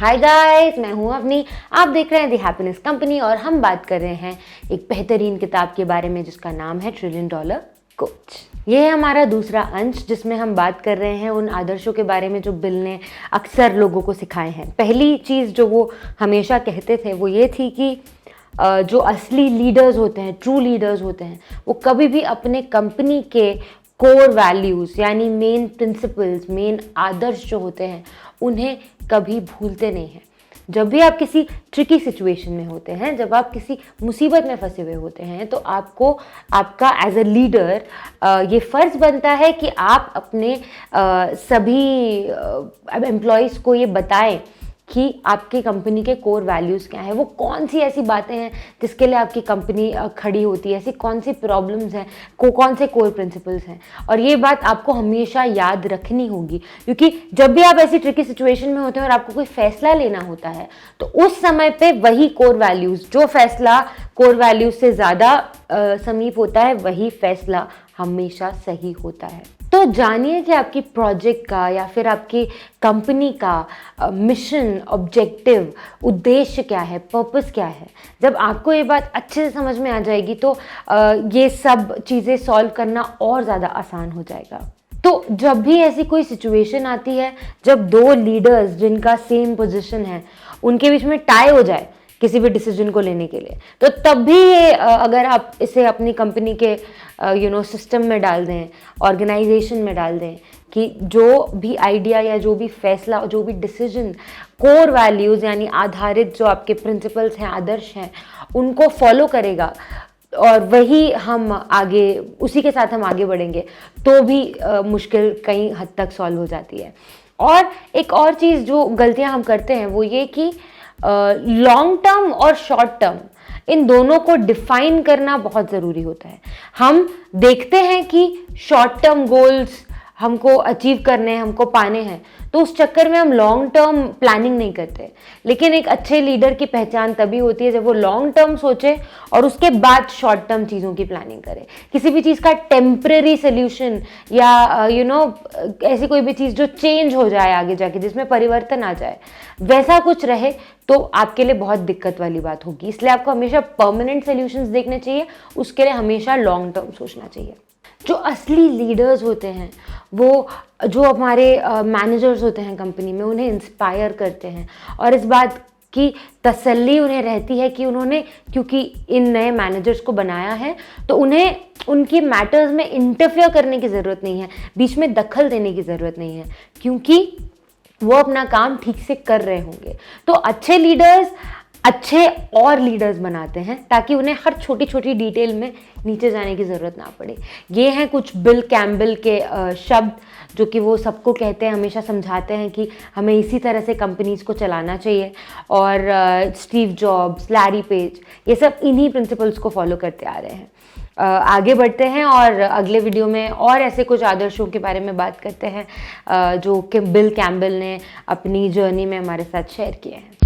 Hi guys, मैं हूं अवनी। आप देख रहे हैं द हैप्पीनेस कंपनी और हम बात कर रहे हैं एक बेहतरीन किताब के बारे में जिसका नाम है ट्रिलियन डॉलर कोच। ये है हमारा दूसरा अंश जिसमें हम बात कर रहे हैं उन आदर्शों के बारे में जो बिल ने अक्सर लोगों को सिखाए हैं। पहली चीज़ जो वो हमेशा कहते थे वो ये थी कि जो असली लीडर्स होते हैं, ट्रू लीडर्स होते हैं, वो कभी भी अपने कंपनी के कोर वैल्यूज़ यानी मेन प्रिंसिपल्स, मेन आदर्श जो होते हैं उन्हें कभी भूलते नहीं हैं। जब भी आप किसी ट्रिकी सिचुएशन में होते हैं, जब आप किसी मुसीबत में फंसे हुए होते हैं, तो आपको आपका एज अ लीडर ये फ़र्ज़ बनता है कि आप अपने सभी एम्प्लॉयज़ को ये बताएं कि आपकी कंपनी के कोर वैल्यूज़ क्या हैं, वो कौन सी ऐसी बातें हैं जिसके लिए आपकी कंपनी खड़ी होती है, ऐसी कौन सी प्रॉब्लम्स हैं, कौन से कोर प्रिंसिपल्स हैं। और ये बात आपको हमेशा याद रखनी होगी, क्योंकि जब भी आप ऐसी ट्रिकी सिचुएशन में होते हैं और आपको कोई फैसला लेना होता है तो उस समय पे वही कोर वैल्यूज़, जो फैसला कोर वैल्यूज़ से ज़्यादा समीप होता है, वही फैसला हमेशा सही होता है। तो जानिए कि आपकी प्रोजेक्ट का या फिर आपकी कंपनी का मिशन, ऑब्जेक्टिव, उद्देश्य क्या है, पर्पस क्या है। जब आपको ये बात अच्छे से समझ में आ जाएगी तो ये सब चीज़ें सॉल्व करना और ज़्यादा आसान हो जाएगा। तो जब भी ऐसी कोई सिचुएशन आती है, जब दो लीडर्स जिनका सेम पोजीशन है उनके बीच में टाई हो जाए किसी भी डिसीजन को लेने के लिए, तो तब भी ये अगर आप इसे अपनी कंपनी के सिस्टम में डाल दें, ऑर्गेनाइजेशन में डाल दें कि जो भी आइडिया या जो भी फैसला, जो भी डिसीजन कोर वैल्यूज़ यानी आधारित जो आपके प्रिंसिपल्स हैं, आदर्श हैं, उनको फॉलो करेगा और वही हम आगे, उसी के साथ हम आगे बढ़ेंगे, तो भी मुश्किल कई हद तक सॉल्व हो जाती है। और एक और चीज़ जो गलतियां हम करते हैं वो ये कि लॉन्ग टर्म और शॉर्ट टर्म, इन दोनों को डिफाइन करना बहुत ज़रूरी होता है। हम देखते हैं कि शॉर्ट टर्म गोल्स हमको अचीव करने हैं, हमको पाने हैं, तो उस चक्कर में हम लॉन्ग टर्म प्लानिंग नहीं करते। लेकिन एक अच्छे लीडर की पहचान तभी होती है जब वो लॉन्ग टर्म सोचे और उसके बाद शॉर्ट टर्म चीज़ों की प्लानिंग करे। किसी भी चीज़ का टेम्परेरी सोल्यूशन या ऐसी कोई भी चीज़ जो चेंज हो जाए आगे जाके, जिसमें परिवर्तन आ जाए, वैसा कुछ रहे तो आपके लिए बहुत दिक्कत वाली बात होगी। इसलिए आपको हमेशा परमानेंट सोल्यूशंस देखने चाहिए, उसके लिए हमेशा लॉन्ग टर्म सोचना चाहिए। जो असली लीडर्स होते हैं, वो जो हमारे मैनेजर्स होते हैं कंपनी में, उन्हें इंस्पायर करते हैं और इस बात की तसल्ली उन्हें रहती है कि उन्होंने, क्योंकि इन नए मैनेजर्स को बनाया है, तो उन्हें उनकी मैटर्स में इंटरफेयर करने की ज़रूरत नहीं है, बीच में दखल देने की ज़रूरत नहीं है, क्योंकि वो अपना काम ठीक से कर रहे होंगे। तो अच्छे लीडर्स अच्छे और लीडर्स बनाते हैं ताकि उन्हें हर छोटी छोटी डिटेल में नीचे जाने की ज़रूरत ना पड़े। ये हैं कुछ बिल कैम्बल के शब्द जो कि वो सबको कहते हैं, हमेशा समझाते हैं कि हमें इसी तरह से कंपनीज़ को चलाना चाहिए। और स्टीव जॉब्स, लैरी पेज, ये सब इन्हीं प्रिंसिपल्स को फॉलो करते आ रहे हैं। आगे बढ़ते हैं और अगले वीडियो में और ऐसे कुछ आदर्शों के बारे में बात करते हैं जो कि बिल कैम्बल ने अपनी जर्नी में हमारे साथ शेयर किए हैं।